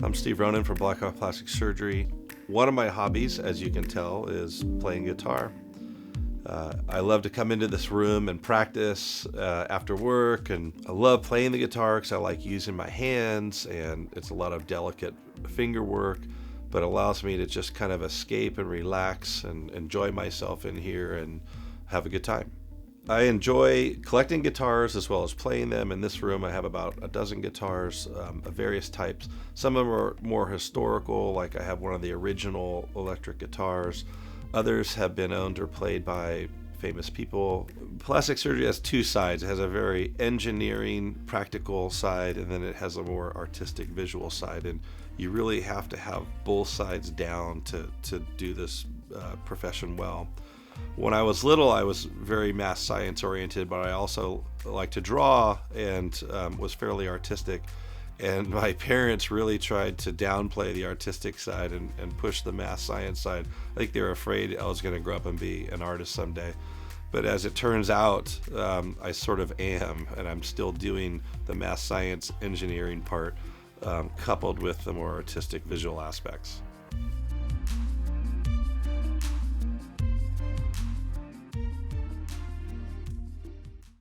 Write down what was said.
I'm Steve Ronan from Black Hawk Plastic Surgery. One of my hobbies, as you can tell, is playing guitar. I love to come into this room and practice after work, and I love playing the guitar because I like using my hands, and it's a lot of delicate finger work, but allows me to just kind of escape and relax and enjoy myself in here and have a good time. I enjoy collecting guitars as well as playing them. In this room I have about a dozen guitars of various types. Some of them are more historical, like I have one of the original electric guitars. Others have been owned or played by famous people. Plastic surgery has two sides. It has a very engineering, practical side, and then it has a more artistic, visual side. And you really have to have both sides down to do this profession well. When I was little, I was very math science oriented, but I also liked to draw and was fairly artistic. And my parents really tried to downplay the artistic side and push the math science side. I think they were afraid I was going to grow up and be an artist someday. But as it turns out, I sort of am, and I'm still doing the math science engineering part, coupled with the more artistic visual aspects.